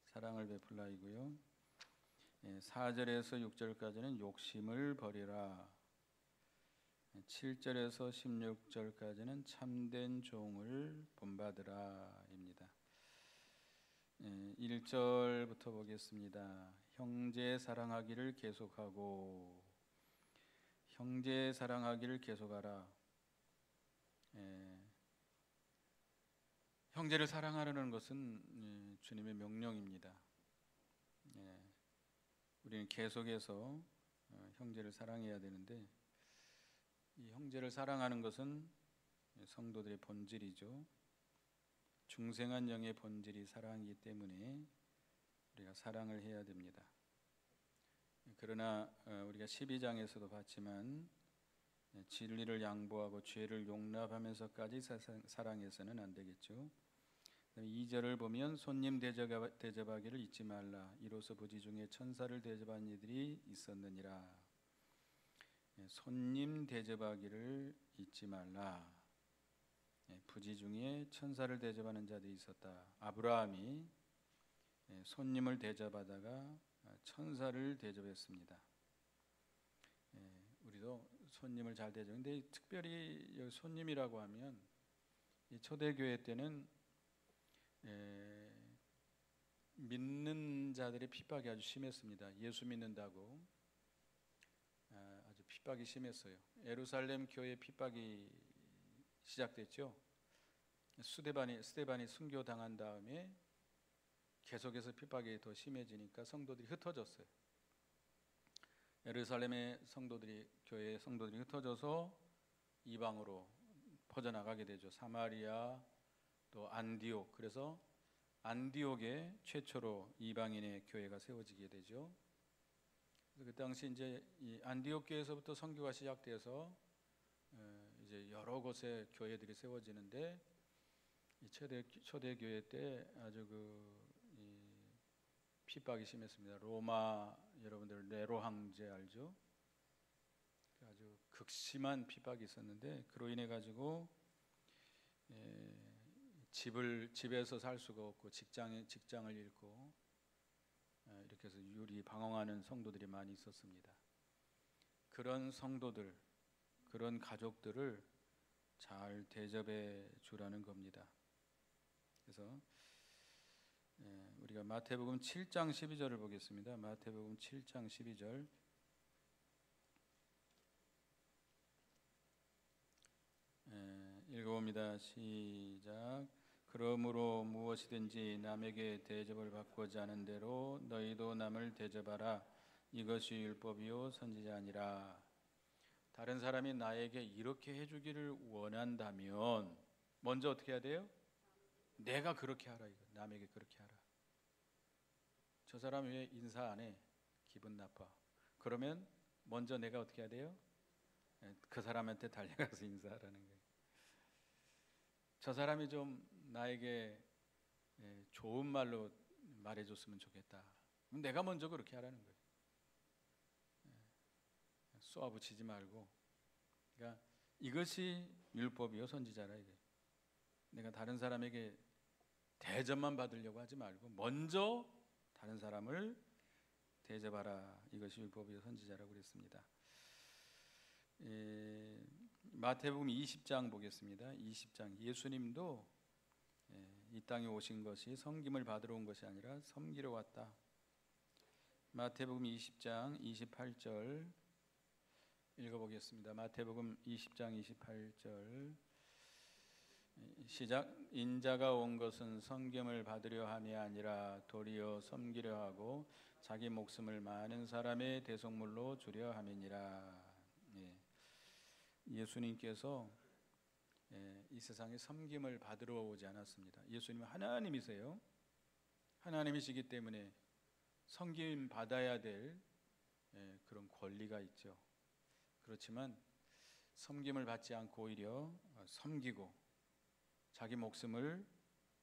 사랑을 베풀라이고요. 4절에서 6절까지는 욕심을 버리라. 7절에서 16절까지는 참된 종을 본받으라입니다. 1절부터 보겠습니다. 형제 사랑하기를 계속하고, 형제 사랑하기를 계속하라. 형제를 사랑하라는 것은 주님의 명령입니다. 우리는 계속해서 형제를 사랑해야 되는데, 이 형제를 사랑하는 것은 성도들의 본질이죠. 중생한 영의 본질이 사랑이기 때문에 우리가 사랑을 해야 됩니다. 그러나 우리가 12장에서도 봤지만 진리를 양보하고 죄를 용납하면서까지 사랑해서는 안 되겠죠. 2절을 보면 손님 대접하기를 잊지 말라. 이로써 부지 중에 천사를 대접한 이들이 있었느니라. 손님 대접하기를 잊지 말라. 부지 중에 천사를 대접하는 자들이 있었다. 아브라함이 손님을 대접하다가 천사를 대접했습니다. 우리도 손님을 잘 대접하는데, 특별히 여기 손님이라고 하면 이 초대교회 때는 믿는 자들의 핍박이 아주 심했습니다. 예수 믿는다고 아주 핍박이 심했어요. 예루살렘 교회 핍박이 시작됐죠. 스데반이 순교당한 다음에 계속해서 핍박이 더 심해지니까 성도들이 흩어졌어요. 예루살렘의 교회의 성도들이 흩어져서 이방으로 퍼져나가게 되죠. 사마리아, 또 안디옥. 그래서 안디옥에 최초로 이방인의 교회가 세워지게 되죠. 그 당시 이제 이 안디옥 교회에서부터 선교가 시작돼서 이제 여러 곳에 교회들이 세워지는데, 이 초대 교회 때 아주 핍박이 심했습니다. 로마, 여러분들 네로 황제 알죠? 아주 극심한 핍박이 있었는데, 그로 인해 가지고 집에서 살 수가 없고 직장을 잃고 이렇게 해서 방황하는 성도들이 많이 있었습니다. 그런 성도들, 그런 가족들을 잘 대접해 주라는 겁니다. 그래서 우리가 마태복음 7장 12절을 보겠습니다. 마태복음 7장 12절. 읽어봅니다. 시작. 그러므로 무엇이든지 남에게 대접을 받고자 하는 대로 너희도 남을 대접하라. 이것이 율법이요 선지자니라. 다른 사람이 나에게 이렇게 해주기를 원한다면 먼저 어떻게 해야 돼요? 내가 그렇게 하라. 이거 남에게 그렇게 하라. 저 사람 왜 인사 안 해? 기분 나빠. 그러면 먼저 내가 어떻게 해야 돼요? 그 사람한테 달려가서 인사하라는 거예요. 저 사람이 좀 나에게 좋은 말로 말해줬으면 좋겠다. 그럼 내가 먼저 그렇게 하라는 거예요. 쏘아붙이지 말고. 그러니까 이것이 율법이요 선지자라 이게. 내가 다른 사람에게 대접만 받으려고 하지 말고 먼저 다른 사람을 대접하라. 이것이 율법이요 선지자라고 그랬습니다. 마태복음 20장 보겠습니다. 20장. 예수님도 이 땅에 오신 것이 섬김을 받으러 온 것이 아니라 섬기러 왔다. 마태복음 20장 28절 읽어보겠습니다. 마태복음 20장 28절 시작. 인자가 온 것은 섬김을 받으려 함이 아니라 도리어 섬기려 하고 자기 목숨을 많은 사람의 대속물로 주려 함이니라. 예수님께서 이 세상에 섬김을 받으러 오지 않았습니다. 예수님은 하나님이세요. 하나님이시기 때문에 섬김 받아야 될 그런 권리가 있죠. 그렇지만 섬김을 받지 않고 오히려 섬기고 자기 목숨을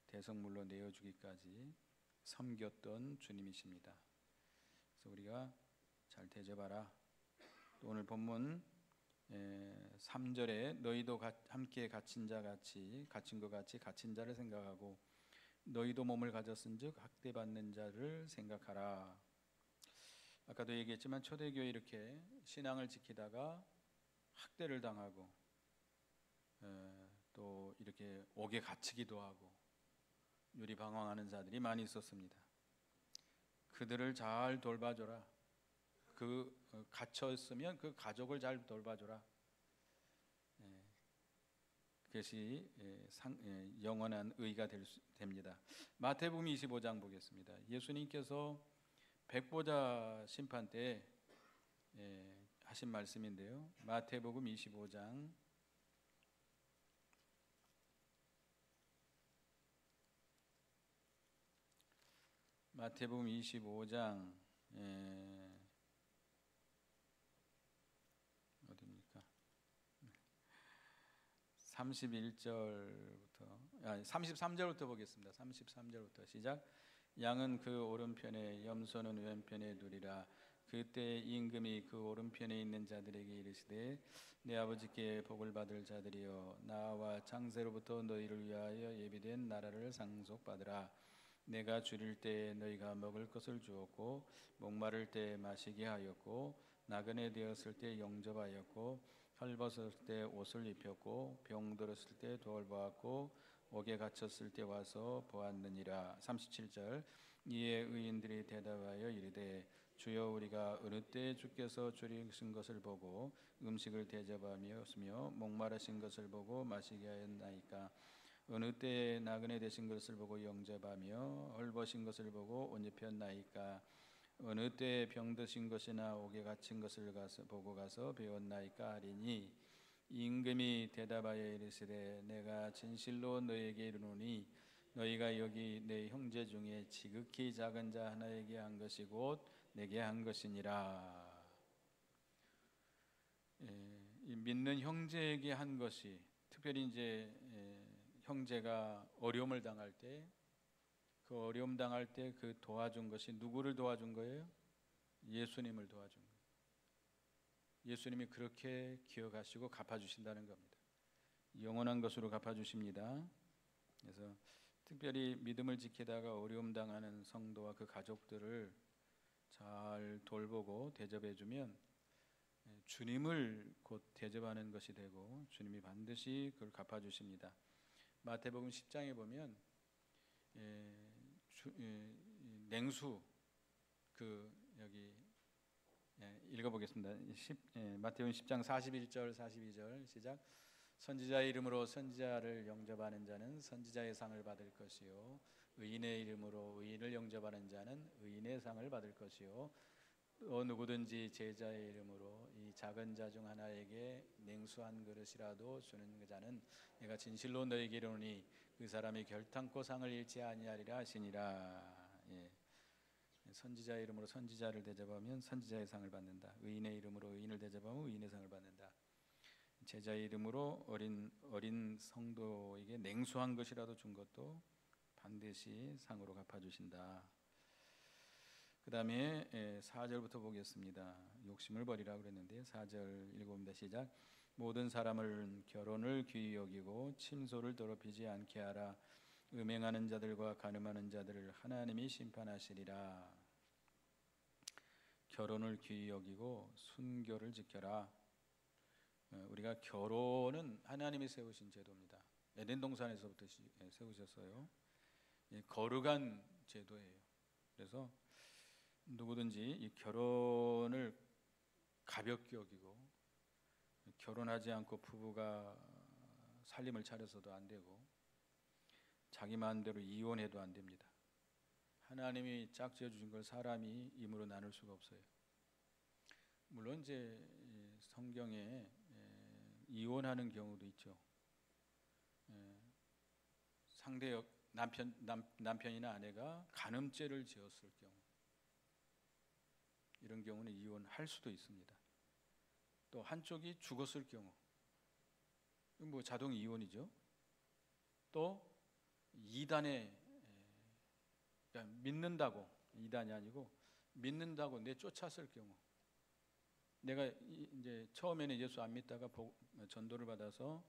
대속물로 내어주기까지 섬겼던 주님이십니다. 그래서 우리가 잘 대접하라. 또 오늘 본문 3절에 너희도 함께 갇힌 것 같이 갇힌 자를 생각하고 너희도 몸을 가졌은즉 학대받는 자를 생각하라. 아까도 얘기했지만 초대교회 이렇게 신앙을 지키다가 학대를 당하고 또 이렇게 옥에 갇히기도 하고 유리방황하는 자들이 많이 있었습니다. 그들을 잘 돌봐줘라. 갇혔으면 그 가족을 잘 돌봐줘라. 그것이 영원한 의가 됩니다. 마태복음 25장 보겠습니다. 예수님께서 백보자 심판 때 하신 말씀인데요. 마태복음 25장 마태복음 25장 어디입니까? 33절부터 보겠습니다. 33절부터 시작. 양은 그 오른편에 염소는 왼편에 두리라. 그때 임금이 그 오른편에 있는 자들에게 이르시되 내 아버지께 복을 받을 자들이여 나와 창세로부터 너희를 위하여 예비된 나라를 상속받으라. 내가 줄일 때 너희가 먹을 것을 주었고 목마를 때 마시게 하였고 나그네 되었을 때 영접하였고 헐벗었을 때 옷을 입혔고 병들었을 때 돌보았고 옥에 갇혔을 때 와서 보았느니라. 37절. 이에 의인들이 대답하여 이르되 주여 우리가 어느 때 주께서 줄이신 것을 보고 음식을 대접하였으며 목마르신 것을 보고 마시게 하였나이까. 어느 때 나그네 되신 것을 보고 영접하며 헐벗은 것을 보고 옷 입혔나이까. 어느 때 병드신 것이나 옥에 갇힌 것을 보고 가서 배웠나이까 하리니 임금이 대답하여 이르시되 내가 진실로 너희에게 이르노니 너희가 여기 내 형제 중에 지극히 작은 자 하나에게 한 것이 곧 내게 한 것이니라. 이 믿는 형제에게 한 것이 특별히 이제 형제가 어려움을 당할 때 그 어려움 당할 때 그 도와준 것이 누구를 도와준 거예요? 예수님을 도와준 거예요. 예수님이 그렇게 기억하시고 갚아주신다는 겁니다. 영원한 것으로 갚아주십니다. 그래서 특별히 믿음을 지키다가 어려움 당하는 성도와 그 가족들을 잘 돌보고 대접해주면 주님을 곧 대접하는 것이 되고 주님이 반드시 그걸 갚아주십니다. 마태복음 10장에 보면 냉수 여기 읽어보겠습니다. 마태복음 10장 41절 42절 시작. 선지자의 이름으로 선지자를 영접하는 자는 선지자의 상을 받을 것이요 의인의 이름으로 의인을 영접하는 자는 의인의 상을 받을 것이요 또 누구든지 제자의 이름으로 이 작은 자 중 하나에게 냉수 한 그릇이라도 주는 그 자는 내가 진실로 너희에게 이르노니 그 사람이 결탄코 상을 잃지 아니하리라 하시니라. 선지자의 이름으로 선지자를 대접하면 선지자의 상을 받는다. 의인의 이름으로 의인을 대접하면 의인의 상을 받는다. 제자의 이름으로 어린 성도에게 냉수한 것이라도 준 것도 반드시 상으로 갚아주신다. 그 다음에 4절부터 보겠습니다. 욕심을 버리라 그랬는데 4절 읽어봅니다. 시작. 모든 사람을 결혼을 귀히 여기고 침소를 더럽히지 않게 하라. 음행하는 자들과 간음하는 자들을 하나님이 심판하시리라. 결혼을 귀히 여기고 순교를 지켜라. 우리가 결혼은 하나님이 세우신 제도입니다. 에덴 동산에서부터 세우셨어요. 거룩한 제도예요. 그래서 누구든지 이 결혼을 가볍게 여기고 결혼하지 않고 부부가 살림을 차려서도 안 되고 자기 마음대로 이혼해도 안 됩니다. 하나님이 짝지어 주신 걸 사람이 임으로 나눌 수가 없어요. 물론 이제 성경에 이혼하는 경우도 있죠. 상대 남편이나 아내가 간음죄를 지었을 경우 이런 경우는 이혼할 수도 있습니다. 또 한쪽이 죽었을 경우 뭐 자동 이혼이죠. 또 이단에 그러니까 믿는다고 이단이 아니고 믿는다고 내쫓았을 경우 내가 이제 처음에는 예수 안 믿다가 전도를 받아서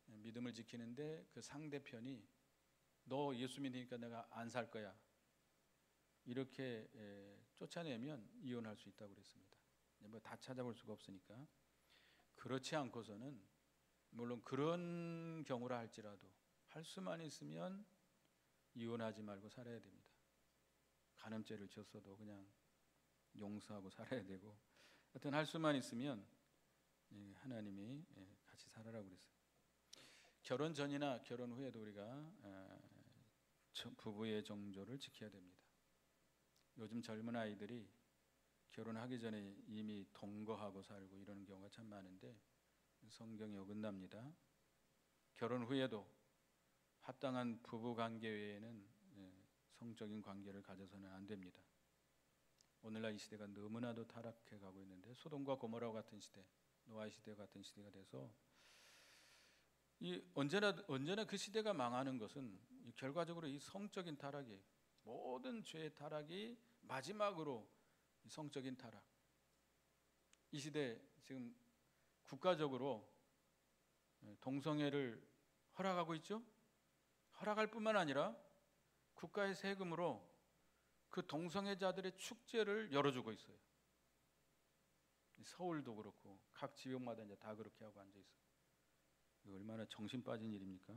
믿음을 지키는데 그 상대편이 너 예수 믿으니까 내가 안 살 거야. 이렇게 쫓아내면 이혼할 수 있다고 그랬습니다. 뭐 다 찾아볼 수가 없으니까. 그렇지 않고서는 물론 그런 경우라 할지라도 할 수만 있으면 이혼하지 말고 살아야 됩니다. 간음죄를 졌어도 그냥 용서하고 살아야 되고, 하여튼 할 수만 있으면 하나님이 같이 살아라고 그랬어요. 결혼 전이나 결혼 후에도 우리가 부부의 정조를 지켜야 됩니다. 요즘 젊은 아이들이 결혼하기 전에 이미 동거하고 살고 이러는 경우가 참 많은데 성경이 어긋납니다. 결혼 후에도 합당한 부부 관계 외에는 성적인 관계를 가져서는 안 됩니다. 오늘날 이 시대가 너무나도 타락해 가고 있는데, 소돔과 고모라와 같은 시대, 노아의 시대와 같은 시대가 돼서 언제나 그 시대가 망하는 것은 결과적으로 이 성적인 타락이에요. 모든 죄의 타락이 마지막으로 성적인 타락. 이 시대 지금 국가적으로 동성애를 허락하고 있죠. 허락할 뿐만 아니라 국가의 세금으로 그 동성애자들의 축제를 열어주고 있어요. 서울도 그렇고 각 지역마다 이제 다 그렇게 하고 앉아 있어요. 얼마나 정신 빠진 일입니까?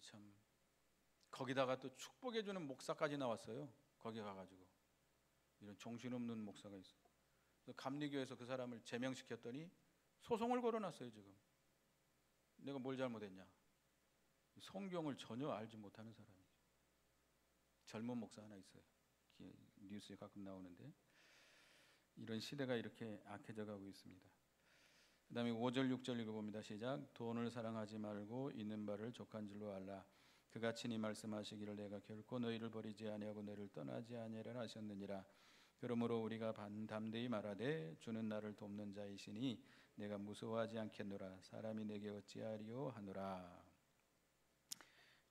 참. 거기다가 또 축복해 주는 목사까지 나왔어요. 거기 가가지고 이런 정신없는 목사가 있어요. 감리교에서 그 사람을 제명시켰더니 소송을 걸어놨어요. 지금 내가 뭘 잘못했냐? 성경을 전혀 알지 못하는 사람이죠. 젊은 목사 하나 있어요. 뉴스에 가끔 나오는데, 이런 시대가 이렇게 악해져 가고 있습니다. 그 다음에 5절 6절 읽어봅니다. 시작. 돈을 사랑하지 말고 있는 바를 족한 줄로 알라. 그가 친히 말씀하시기를 내가 결코 너희를 버리지 아니하고 너희를 떠나지 아니하리라 하셨느니라. 그러므로 우리가 담대히 말하되 주는 나를 돕는 자이시니 내가 무서워하지 않겠노라. 사람이 내게 어찌하리요 하노라.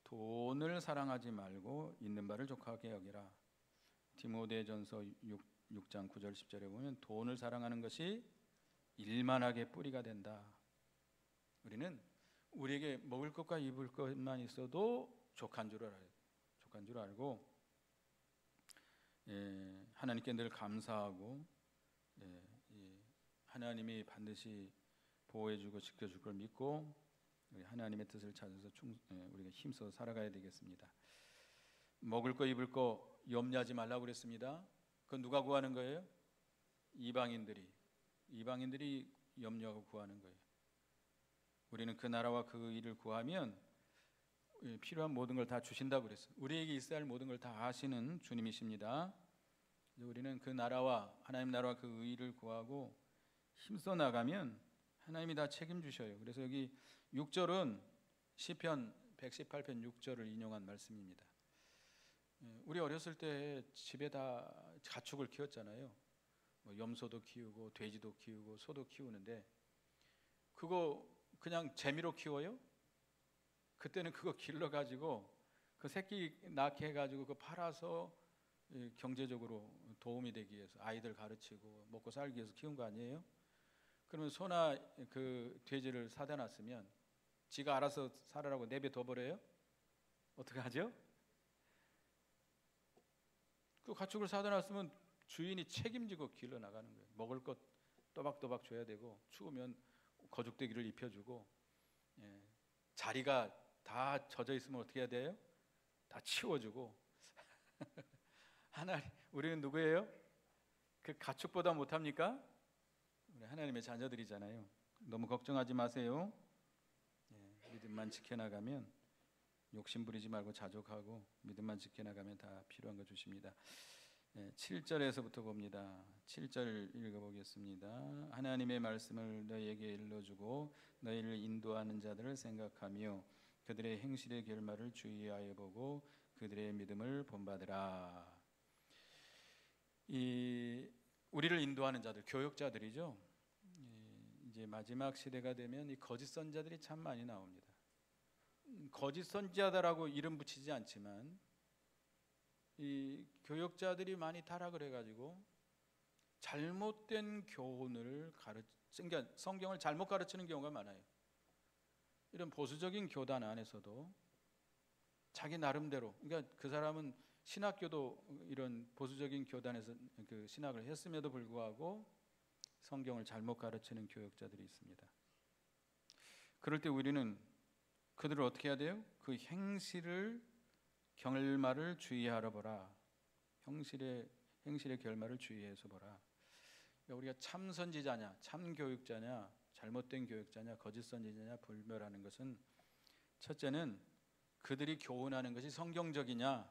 돈을 사랑하지 말고 있는 바를 족하게 여기라. 디모데전서 6장 9절 10절에 보면 돈을 사랑하는 것이 일만하게 뿌리가 된다. 우리는 우리에게 먹을 것과 입을 것만 있어도 족한 줄 알아요. 족한 줄 알고 하나님께 늘 감사하고 하나님이 반드시 보호해주고 지켜줄 걸 믿고 우리 하나님의 뜻을 찾아서 우리가 힘써 살아가야 되겠습니다. 먹을 거 입을 거 염려하지 말라고 그랬습니다. 그건 누가 구하는 거예요? 이방인들이 염려하고 구하는 거예요. 우리는 그 나라와 그 일을 구하면 필요한 모든 걸 다 주신다고 그랬어요. 우리에게 있어야 할 모든 걸 다 아시는 주님이십니다. 우리는 그 나라와 하나님 나라와 그 의를 구하고 힘써 나가면 하나님이 다 책임주셔요. 그래서 여기 6절은 시편 118편 6절을 인용한 말씀입니다. 우리 어렸을 때 집에 다 가축을 키웠잖아요. 뭐 염소도 키우고 돼지도 키우고 소도 키우는데 그거 그냥 재미로 키워요? 그때는 그거 길러가지고 그 새끼 낳게 해가지고 그거 팔아서 경제적으로 도움이 되기 위해서 아이들 가르치고 먹고 살기 위해서 키운 거 아니에요? 그러면 소나 그 돼지를 사다 놨으면 지가 알아서 살아라고 내버려 버려요? 어떻게 하죠? 그 가축을 사다 놨으면 주인이 책임지고 길러 나가는 거예요. 먹을 것 또박또박 줘야 되고 추우면 거죽대기를 입혀주고 자리가 다 젖어 있으면 어떻게 해야 돼요? 다 치워주고 우리는 누구예요? 그 가축보다 못합니까? 우리 하나님의 자녀들이잖아요. 너무 걱정하지 마세요. 믿음만 지켜나가면 욕심 부리지 말고 자족하고 믿음만 지켜나가면 다 필요한 거 주십니다. 7절에서부터 봅니다. 7절 읽어보겠습니다. 하나님의 말씀을 너희에게 일러주고 너희를 인도하는 자들을 생각하며 그들의 행실의 결말을 주의하여 보고 그들의 믿음을 본받으라. 우리를 인도하는 자들, 교역자들이죠. 이제 마지막 시대가 되면 이 거짓 선자들이 참 많이 나옵니다. 거짓 선지자다라고 이름 붙이지 않지만 이 교역자들이 많이 타락을 해가지고 잘못된 교훈을 그러니까 성경을 잘못 가르치는 경우가 많아요. 이런 보수적인 교단 안에서도 자기 나름대로, 그러니까 그 사람은 신학교도 이런 보수적인 교단에서 그 신학을 했음에도 불구하고 성경을 잘못 가르치는 교역자들이 있습니다. 그럴 때 우리는 그들을 어떻게 해야 돼요? 그 행실을 결말을 주의하라 보라. 행실의 결말을 주의해서 보라. 그러니까 우리가 참 선지자냐, 참 교육자냐, 잘못된 교육자냐, 거짓 선지자냐 분별하는 것은, 첫째는 그들이 교훈하는 것이 성경적이냐,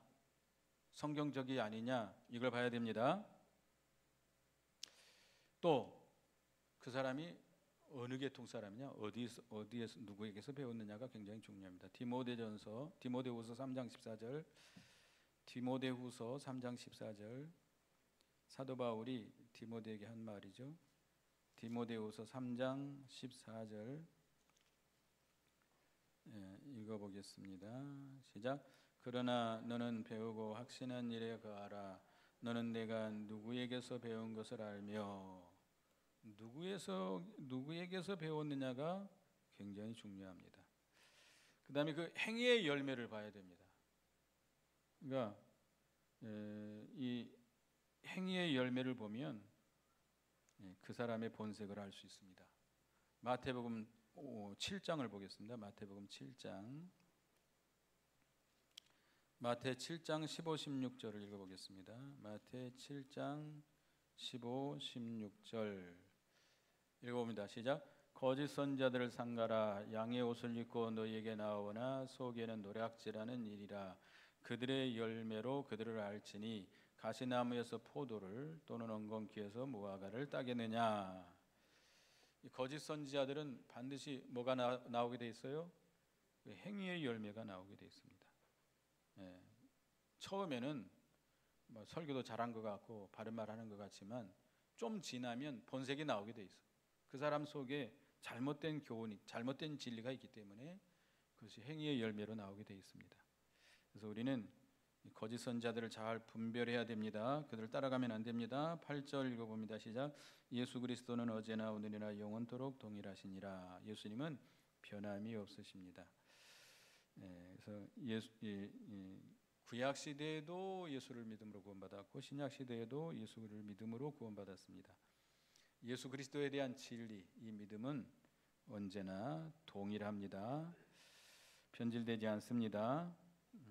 성경적이 아니냐, 이걸 봐야 됩니다. 또 그 사람이 어느 계통 사람이냐, 어디에서 누구에게서 배웠느냐가 굉장히 중요합니다. 디모데후서 3장 14절, 디모데후서 3장 14절, 사도 바울이 디모데에게 한 말이죠. 디모데후서 3장 14절 읽어보겠습니다. 시작. 그러나 너는 배우고 확신한 일에 거하라. 너는 내가 누구에게서 배운 것을 알며. 누구에게서 배웠느냐가 굉장히 중요합니다. 그 다음에 그 행위의 열매를 봐야 됩니다. 그러니까 이 행위의 열매를 보면 그 사람의 본색을 알 수 있습니다. 마태복음 7장을 보겠습니다. 마태복음 7장. 마태 7장 15, 16절을 읽어보겠습니다. 마태 7장 15, 16절 읽어봅니다. 시작. 거짓 선자들을 삼가라. 양의 옷을 입고 너희에게 나오나 속에는 노략질하는 일이라. 그들의 열매로 그들을 알지니 가시나무에서 포도를 또는 엉겅퀴에서 무화과를 따겠느냐. 이 거짓 선지자들은 반드시 뭐가 나오게 돼 있어요? 행위의 열매가 나오게 돼 있습니다. 처음에는 뭐 설교도 잘한 것 같고 바른 말 하는 것 같지만 좀 지나면 본색이 나오게 돼 있어. 그 사람 속에 잘못된 교훈이, 잘못된 진리가 있기 때문에 그것이 행위의 열매로 나오게 돼 있습니다. 그래서 우리는 거짓 선자들을 잘 분별해야 됩니다. 그들을 따라가면 안 됩니다. 8절 읽어봅니다. 시작. 예수 그리스도는 어제나 오늘이나 영원토록 동일하시니라. 예수님은 변함이 없으십니다. 그래서 구약 시대에도 예수를 믿음으로 구원받았고 신약 시대에도 예수를 믿음으로 구원받았습니다. 예수 그리스도에 대한 진리, 이 믿음은 언제나 동일합니다. 변질되지 않습니다.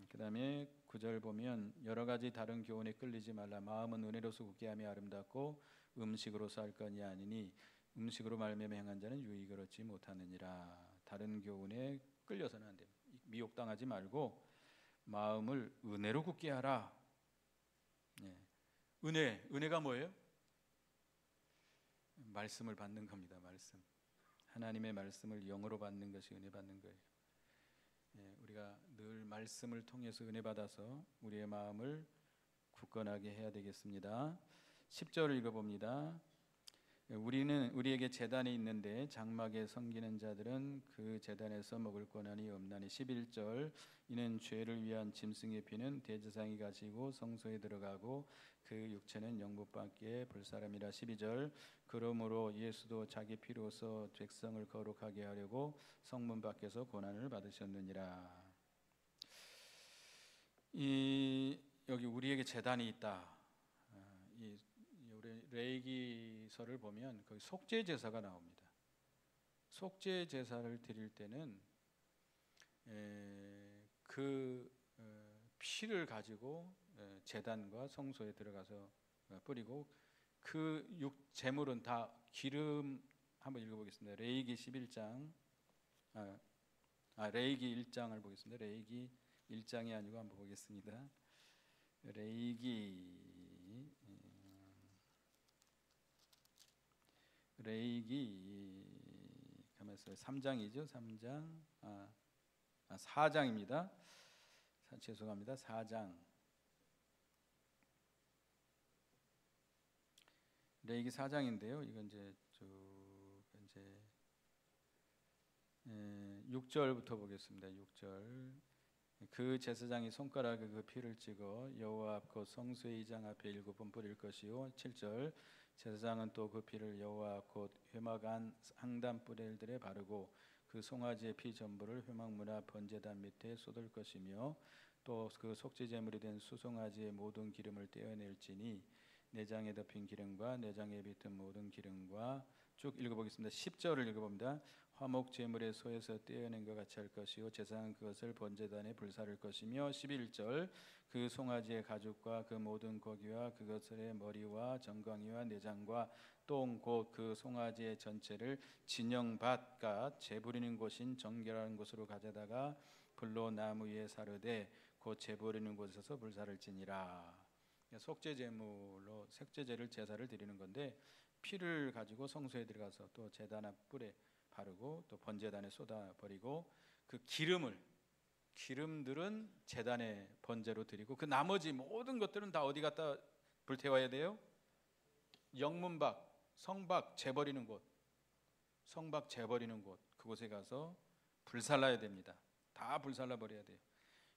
그 다음에 9절 보면 여러 가지 다른 교훈에 끌리지 말라. 마음은 은혜로서 굳게 함이 아름답고 음식으로서 할 건이 아니니 음식으로 말미암아 행한 자는 유익을 얻지 못하느니라. 다른 교훈에 끌려서는 안 됩니다. 미혹당하지 말고 마음을 은혜로 굳게 하라. 은혜가 뭐예요? 말씀을 받는 겁니다. 말씀. 하나님의 말씀을 영으로 받는 것이 은혜 받는 거예요. 우리가 늘 말씀을 통해서 은혜 받아서 우리의 마음을 굳건하게 해야 되겠습니다. 10절을 읽어봅니다. 우리에게 제단이 있는데 장막에 섬기는 자들은 그 제단에서 먹을 권한이 없나니. 11절 이는 죄를 위한 짐승의 피는 대제사장이 가지고 성소에 들어가고 그 육체는 영못 받게 볼 사람이라. 12절 그러므로 예수도 자기 피로서 백성을 거룩하게 하려고 성문 밖에서 고난을 받으셨느니라. 여기 우리에게 제단이 있다. 우리 레위기서를 보면 거기 속죄 제사가 나옵니다. 속죄 제사를 드릴 때는 그 피를 가지고 제단과 성소에 들어가서 뿌리고 그 제물은 다 기름. 한번 읽어보겠습니다. 레위기 11장 레위기 1장을 보겠습니다. 레위기 1장이 아니고 한번 보겠습니다. 레위기 3장이죠. 3장 4장입니다. 죄송합니다. 4장. 레위기 4장인데요. 이건 이제 6절부터 보겠습니다. 6절. 그 제사장이 손가락에 그 피를 찍어 여호와 앞 곧 성소의 이장 앞에 7번 뿌릴 것이요. 7절 제사장은 또 그 피를 여호와 앞 곧 회막 안 상단 뿔들에 바르고 그 송아지의 피 전부를 회막 문 앞 번제단 밑에 쏟을 것이며 또 그 속죄 제물이 된 수송아지의 모든 기름을 떼어낼지니 내장에 덮인 기름과 내장에 비튼 모든 기름과 쭉 읽어보겠습니다. 10절을 읽어봅니다. 화목 제물의 소에서 떼어낸 것 같이 할 것이요 제사장은 그것을 번제단에 불사를 것이며 11절 그 송아지의 가죽과 그 모든 고기와 그것의 머리와 정강이와 내장과 똥 곧 그 송아지의 전체를 진영밭과 재부리는 곳인 정결한 곳으로 가져다가 불로 나무 위에 사르되 곧 재부리는 곳에서 불사를 지니라. 속죄 제물로 속죄제를 제사를 드리는 건데 피를 가지고 성소에 들어가서 또 제단 앞 뿔에 바르고 또 번제단에 쏟아 버리고 그 기름들은 제단에 번제로 드리고 그 나머지 모든 것들은 다 어디 갖다 불태워야 돼요? 영문밖 성밖 재버리는 곳, 성밖 재버리는 곳 그곳에 가서 불살라야 됩니다. 다 불살라 버려야 돼요.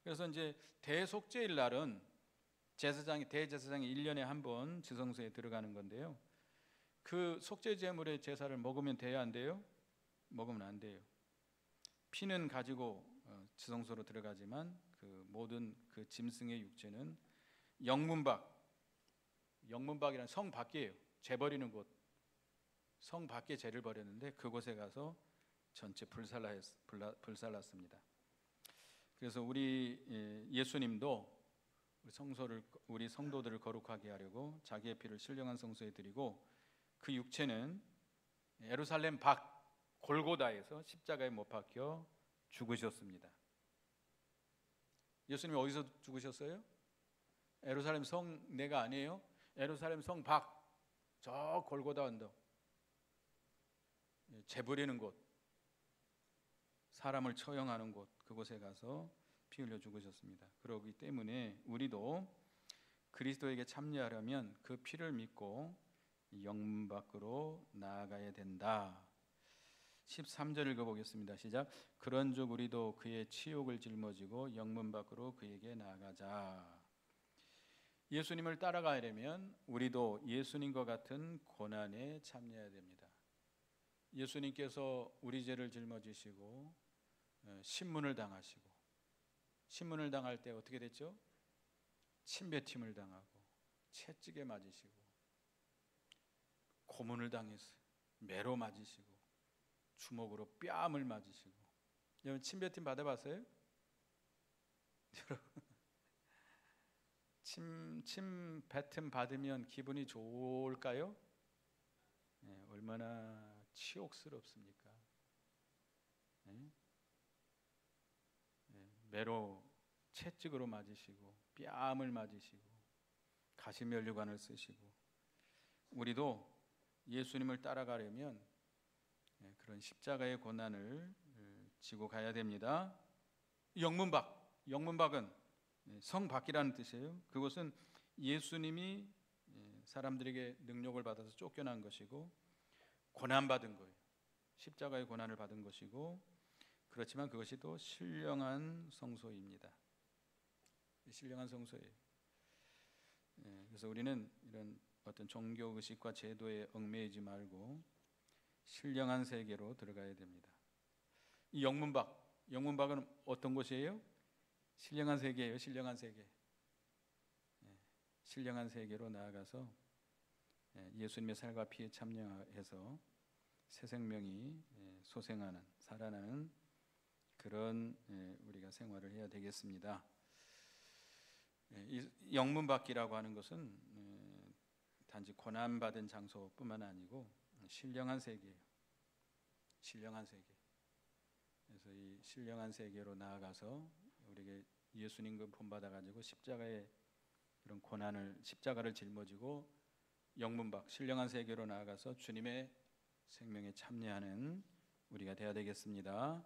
그래서 이제 대속죄일 날은 대제사장이 1년에 한 번 지성소에 들어가는 건데요. 그 속죄 제물의 제사를 먹으면 돼요, 안 돼요? 먹으면 안 돼요. 피는 가지고 지성소로 들어가지만 그 모든 그 짐승의 육체는 영문박이란 성 밖이에요. 죄 버리는 곳, 성 밖에 죄를 버렸는데 그곳에 가서 전체 불살랐습니다. 그래서 우리 예수님도 우리 성도들을 거룩하게 하려고 자기의 피를 신령한 성소에 드리고 그 육체는 예루살렘 밖 골고다에서 십자가에 못 박혀 죽으셨습니다. 예수님이 어디서 죽으셨어요? 예루살렘 성 내가 아니에요. 예루살렘 성 밖 저 골고다 언덕 재부리는 곳, 사람을 처형하는 곳 그곳에 가서 피 흘려 죽으셨습니다. 그렇기 때문에 우리도 그리스도에게 참여하려면 그 피를 믿고 영문 밖으로 나아가야 된다. 13절 읽어보겠습니다. 시작. 그런즉 우리도 그의 치욕을 짊어지고 영문 밖으로 그에게 나아가자. 예수님을 따라가려면 우리도 예수님과 같은 고난에 참여해야 됩니다. 예수님께서 우리 죄를 짊어지시고 신문을 당하시고 신문을 당할 때 어떻게 됐죠? 침뱉음을 당하고 채찍에 맞으시고 고문을 당했어요. 매로 맞으시고 주먹으로 뺨을 맞으시고. 여러분 침뱉음 받아봤어요? 침뱉음 받으면 기분이 좋을까요? 네, 얼마나 치욕스럽습니까? 네? 네, 매로 채찍으로 맞으시고 뺨을 맞으시고 가시면류관을 쓰시고. 우리도 예수님을 따라가려면 그런 십자가의 고난을 지고 가야 됩니다. 영문박은 성 밖이라는 뜻이에요. 그것은 예수님이 사람들에게 능력을 받아서 쫓겨난 것이고 고난받은 거예요. 십자가의 고난을 받은 것이고, 그렇지만 그것이 또 신령한 성소입니다. 신령한 성소예요. 그래서 우리는 이런 어떤 종교 의식과 제도에 얽매이지 말고 신령한 세계로 들어가야 됩니다. 이 영문박은 어떤 곳이에요? 신령한 세계예요. 신령한 세계. 신령한 세계로 나아가서 예수님의 살과 피에 참여해서 새 생명이 소생하는, 살아나는 그런 우리가 생활을 해야 되겠습니다. 이 영문박이라고 하는 것은 단지 고난받은 장소뿐만 아니고 신령한 세계예요. 신령한 세계. 그래서 이 신령한 세계로 나아가서 우리에게 예수님과 본받아 가지고 십자가의 그런 고난을, 십자가를 짊어지고 영문박 신령한 세계로 나아가서 주님의 생명에 참여하는 우리가 되어야 되겠습니다.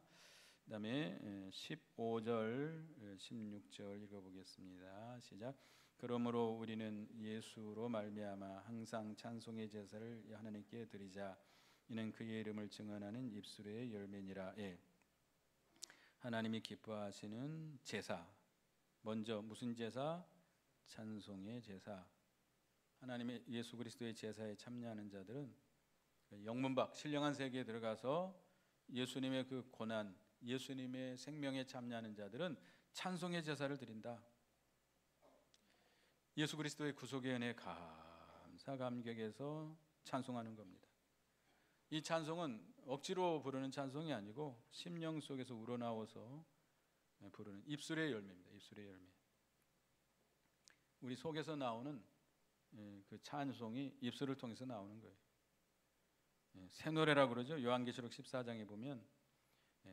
그다음에 15절, 16절 읽어보겠습니다. 시작. 그러므로 우리는 예수로 말미암아 항상 찬송의 제사를 하나님께 드리자. 이는 그의 이름을 증언하는 입술의 열매니라. 하나님이 기뻐하시는 제사. 먼저 무슨 제사? 찬송의 제사. 하나님의 예수 그리스도의 제사에 참여하는 자들은 영문박 신령한 세계에 들어가서 예수님의 그 고난, 예수님의 생명에 참여하는 자들은 찬송의 제사를 드린다. 예수 그리스도의 구속의 은혜 감사 감격에서 찬송하는 겁니다. 이 찬송은 억지로 부르는 찬송이 아니고 심령 속에서 우러나와서 부르는 입술의 열매입니다. 입술의 열매. 우리 속에서 나오는 그 찬송이 입술을 통해서 나오는 거예요. 새 노래라고 그러죠. 요한계시록 14장에 보면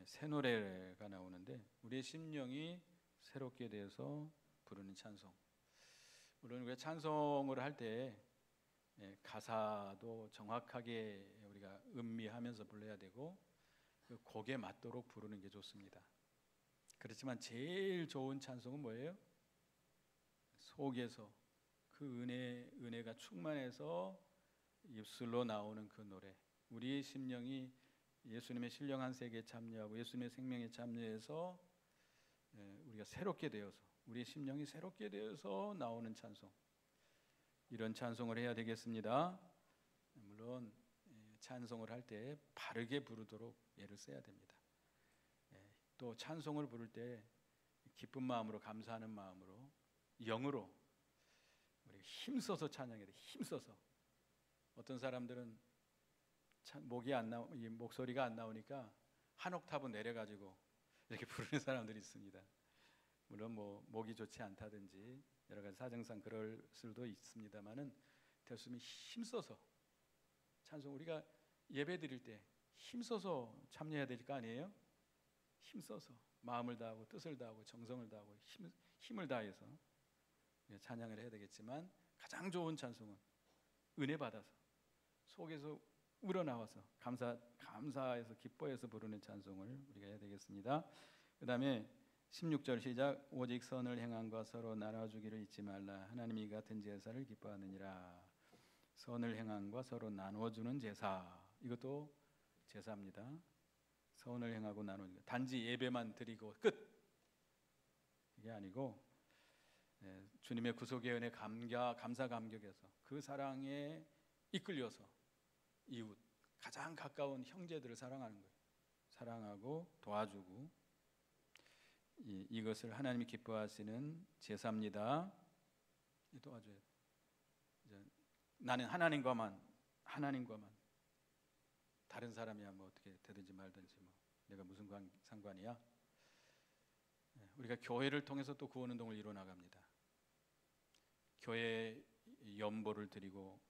새 노래가 나오는데 우리의 심령이 새롭게 되어서 부르는 찬송. 물론 우리가 찬송을 할 때 가사도 정확하게 우리가 음미하면서 불러야 되고 그 곡에 맞도록 부르는 게 좋습니다. 그렇지만 제일 좋은 찬송은 뭐예요? 속에서 그 은혜가 충만해서 입술로 나오는 그 노래. 우리의 심령이 예수님의 신령한 세계에 참여하고 예수님의 생명에 참여해서 우리가 새롭게 되어서 우리의 심령이 새롭게 되어서 나오는 찬송. 이런 찬송을 해야 되겠습니다. 물론 찬송을 할 때 바르게 부르도록 예를 써야 됩니다. 또 찬송을 부를 때 기쁜 마음으로 감사하는 마음으로 영으로 우리 힘써서 찬양해야 돼. 힘써서. 어떤 사람들은 이 목소리가 안 나오니까 한 옥타브 내려가지고 이렇게 부르는 사람들이 있습니다. 물론 뭐 목이 좋지 않다든지 여러 가지 사정상 그럴 수도 있습니다만은 됐으면 힘써서 찬송 우리가 예배 드릴 때 힘써서 참여해야 될 거 아니에요? 힘써서 마음을 다하고 뜻을 다하고 정성을 다하고 힘을 다해서 찬양을 해야 되겠지만 가장 좋은 찬송은 은혜 받아서 속에서 우러나와서 감사해서 기뻐해서 부르는 찬송을 우리가 해야 되겠습니다. 그 다음에 16절 시작. 오직 선을 행함과 서로 나눠주기를 잊지 말라. 하나님이 같은 제사를 기뻐하느니라. 선을 행함과 서로 나눠주는 제사. 이것도 제사입니다. 선을 행하고 나누는 것. 단지 예배만 드리고 끝. 이게 아니고 주님의 구속의 은혜 감사 감격에서 그 사랑에 이끌려서 이웃 가장 가까운 형제들을 사랑하는 거예요. 사랑하고 도와주고 이것을 하나님이 기뻐하시는 제사입니다. 도와줘야 돼. 나는 하나님과만 다른 사람이야 뭐 어떻게 되든지 말든지 뭐 내가 무슨 상관이야. 우리가 교회를 통해서 또 구원운동을 이루어 나갑니다. 교회 연보를 드리고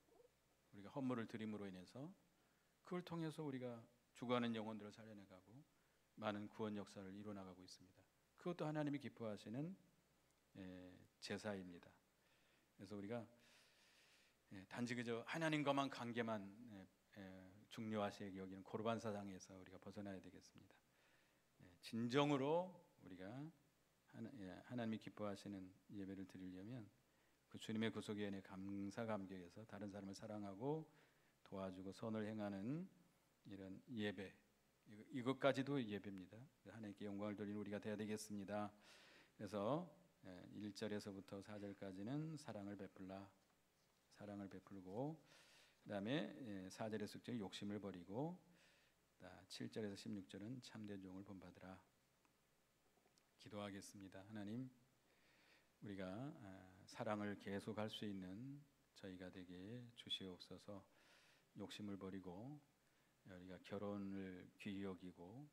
우리가 헌물을 드림으로 인해서 그걸 통해서 우리가 죽어가는 영혼들을 살려내가고 많은 구원 역사를 이루어 나가고 있습니다. 그것도 하나님이 기뻐하시는 제사입니다. 그래서 우리가 단지 그저 하나님과만 관계만 중요하시게 여기는 고르반 사상에서 우리가 벗어나야 되겠습니다. 진정으로 우리가 하나님이 기뻐하시는 예배를 드리려면 그 주님의 구속의 은혜 감사 감격에서 다른 사람을 사랑하고 도와주고 선을 행하는 이런 예배, 이것까지도 예배입니다. 하나님께 영광을 돌리는 우리가 되어야 되겠습니다. 그래서 1절에서부터 4절까지는 사랑을 베풀고 그 다음에 4절의 숙제 욕심을 버리고 7절에서 16절은 참된 종을 본받으라. 기도하겠습니다. 하나님, 우리가 사랑을 계속할 수 있는 저희가 되게 주시옵소서. 욕심을 버리고 우리가 결혼을 귀히 여기고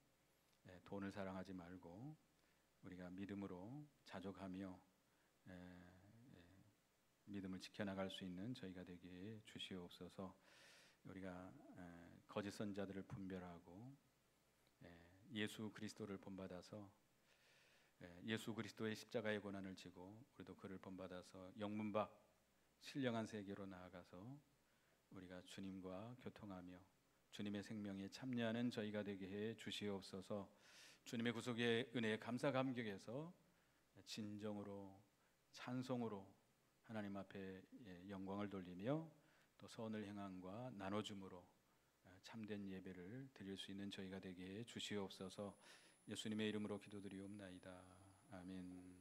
돈을 사랑하지 말고 우리가 믿음으로 자족하며 믿음을 지켜나갈 수 있는 저희가 되게 주시옵소서. 우리가 거짓 선자들을 분별하고 예수 그리스도를 본받아서 예수 그리스도의 십자가의 고난을 지고 우리도 그를 본받아서 영문 밖 신령한 세계로 나아가서 우리가 주님과 교통하며 주님의 생명에 참여하는 저희가 되게 해 주시옵소서. 주님의 구속의 은혜에 감사 감격해서 진정으로 찬송으로 하나님 앞에 영광을 돌리며 또 선을 행함과 나눠줌으로 참된 예배를 드릴 수 있는 저희가 되게 해 주시옵소서. 예수님의 이름으로 기도드리옵나이다. 아멘.